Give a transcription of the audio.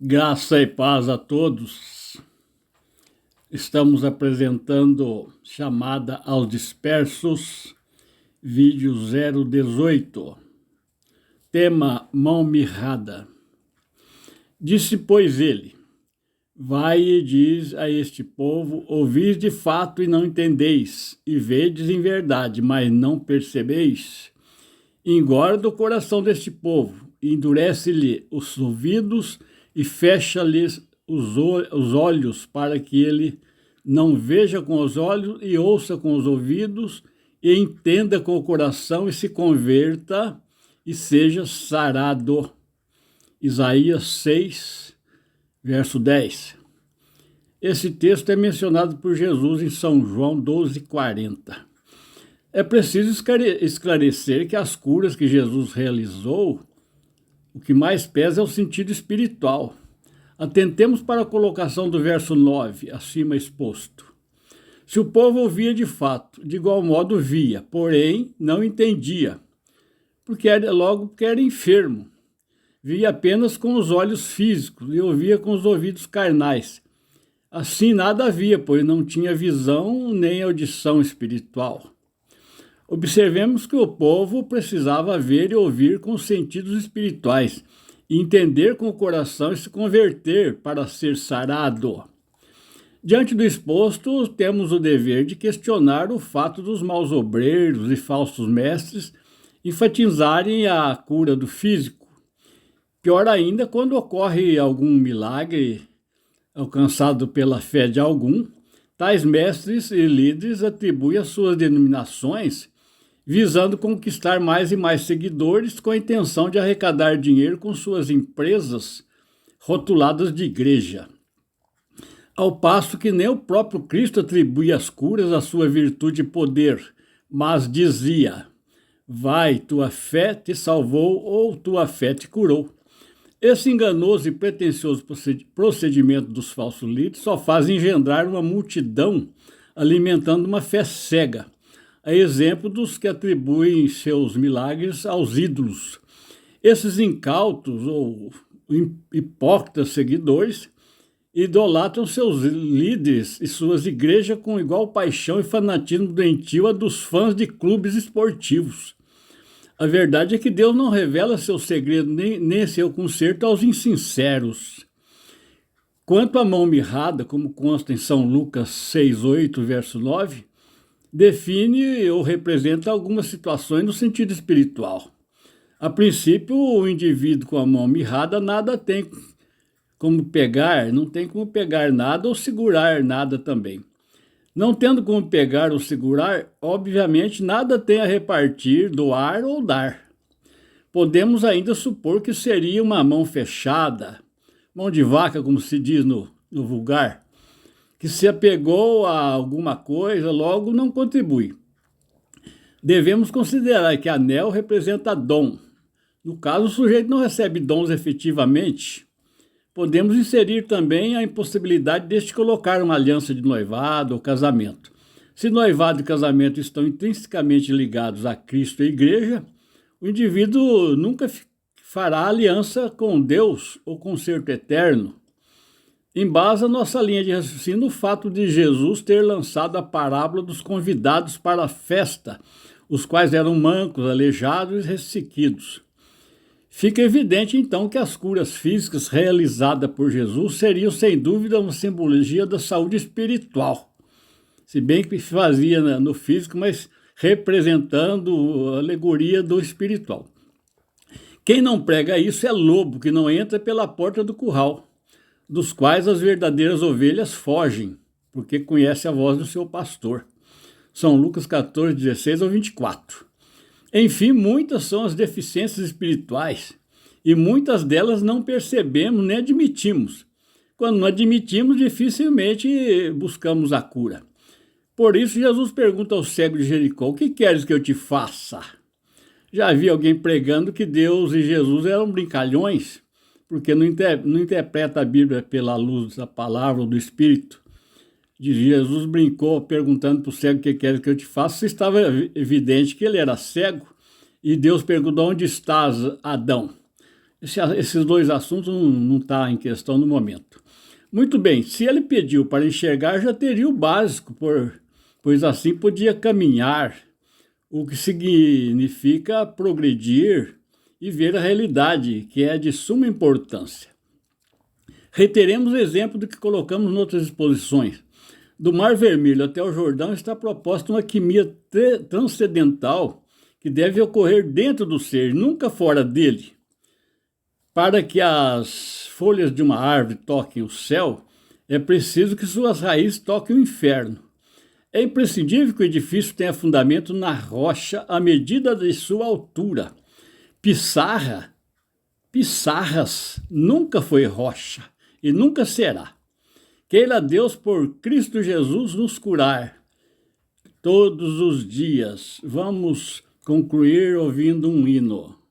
Graça e paz a todos. Estamos apresentando Chamada aos Dispersos, vídeo 018. Tema: mão mirrada. Disse, pois, ele: vai e diz a este povo: ouvis de fato e não entendeis, e vedes em verdade, mas não percebeis. Engorda o coração deste povo, endurece-lhe os ouvidos e fecha-lhes os olhos, para que ele não veja com os olhos e ouça com os ouvidos e entenda com o coração e se converta e seja sarado. Isaías 6, verso 10. Esse texto é mencionado por Jesus em São João 12:40. É preciso esclarecer que as curas que Jesus realizou, o que mais pesa é o sentido espiritual. Atentemos para a colocação do verso 9, acima exposto. Se o povo ouvia de fato, de igual modo via, porém não entendia, porque era enfermo. Via apenas com os olhos físicos e ouvia com os ouvidos carnais. Assim nada havia, pois não tinha visão nem audição espiritual. Observemos que o povo precisava ver e ouvir com os sentidos espirituais, e entender com o coração e se converter para ser sarado. Diante do exposto, temos o dever de questionar o fato dos maus obreiros e falsos mestres enfatizarem a cura do físico. Pior ainda, quando ocorre algum milagre alcançado pela fé de algum, tais mestres e líderes atribuem as suas denominações visando conquistar mais e mais seguidores com a intenção de arrecadar dinheiro com suas empresas rotuladas de igreja. Ao passo que nem o próprio Cristo atribuía as curas à sua virtude e poder, mas dizia: vai, tua fé te salvou ou tua fé te curou. Esse enganoso e pretensioso procedimento dos falsos líderes só faz engendrar uma multidão alimentando uma fé cega, a exemplo dos que atribuem seus milagres aos ídolos. Esses incautos ou hipócritas seguidores idolatram seus líderes e suas igrejas com igual paixão e fanatismo doentio a dos fãs de clubes esportivos. A verdade é que Deus não revela seu segredo nem seu conserto aos insinceros. Quanto à mão mirrada, como consta em São Lucas 6:8, verso 9, define ou representa algumas situações no sentido espiritual. A princípio, o indivíduo com a mão mirrada nada tem como pegar, não tem como pegar nada ou segurar nada também. Não tendo como pegar ou segurar, obviamente nada tem a repartir, doar ou dar. Podemos ainda supor que seria uma mão fechada, mão de vaca, como se diz no vulgar, que se apegou a alguma coisa, logo não contribui. Devemos considerar que anel representa dom. No caso, o sujeito não recebe dons efetivamente. Podemos inserir também a impossibilidade deste colocar uma aliança de noivado ou casamento. Se noivado e casamento estão intrinsecamente ligados a Cristo e a Igreja, o indivíduo nunca fará aliança com Deus ou concerto eterno. Embasa nossa linha de raciocínio no fato de Jesus ter lançado a parábola dos convidados para a festa, os quais eram mancos, aleijados e ressequidos. Fica evidente, então, que as curas físicas realizadas por Jesus seriam, sem dúvida, uma simbologia da saúde espiritual. Se bem que fazia no físico, mas representando a alegoria do espiritual. Quem não prega isso é lobo, que não entra pela porta do curral, dos quais as verdadeiras ovelhas fogem, porque conhece a voz do seu pastor. São Lucas 14:16-24. Enfim, muitas são as deficiências espirituais, e muitas delas não percebemos nem admitimos. Quando não admitimos, dificilmente buscamos a cura. Por isso, Jesus pergunta ao cego de Jericó: o que queres que eu te faça? Já vi alguém pregando que Deus e Jesus eram brincalhões, porque não interpreta a Bíblia pela luz da palavra ou do Espírito. Jesus brincou perguntando para o cego: o que quer que eu te faça? Estava evidente que ele era cego, e Deus perguntou: onde estás, Adão? Esses dois assuntos não estão em questão no momento. Muito bem, se ele pediu para enxergar, já teria o básico, pois assim podia caminhar, o que significa progredir e ver a realidade, que é de suma importância. Reiteremos o exemplo do que colocamos em outras exposições. Do Mar Vermelho até o Jordão está proposta uma alquimia transcendental que deve ocorrer dentro do ser, nunca fora dele. Para que as folhas de uma árvore toquem o céu, é preciso que suas raízes toquem o inferno. É imprescindível que o edifício tenha fundamento na rocha à medida de sua altura. Pissarras nunca foi rocha e nunca será. Queira Deus por Cristo Jesus nos curar todos os dias. Vamos concluir ouvindo um hino.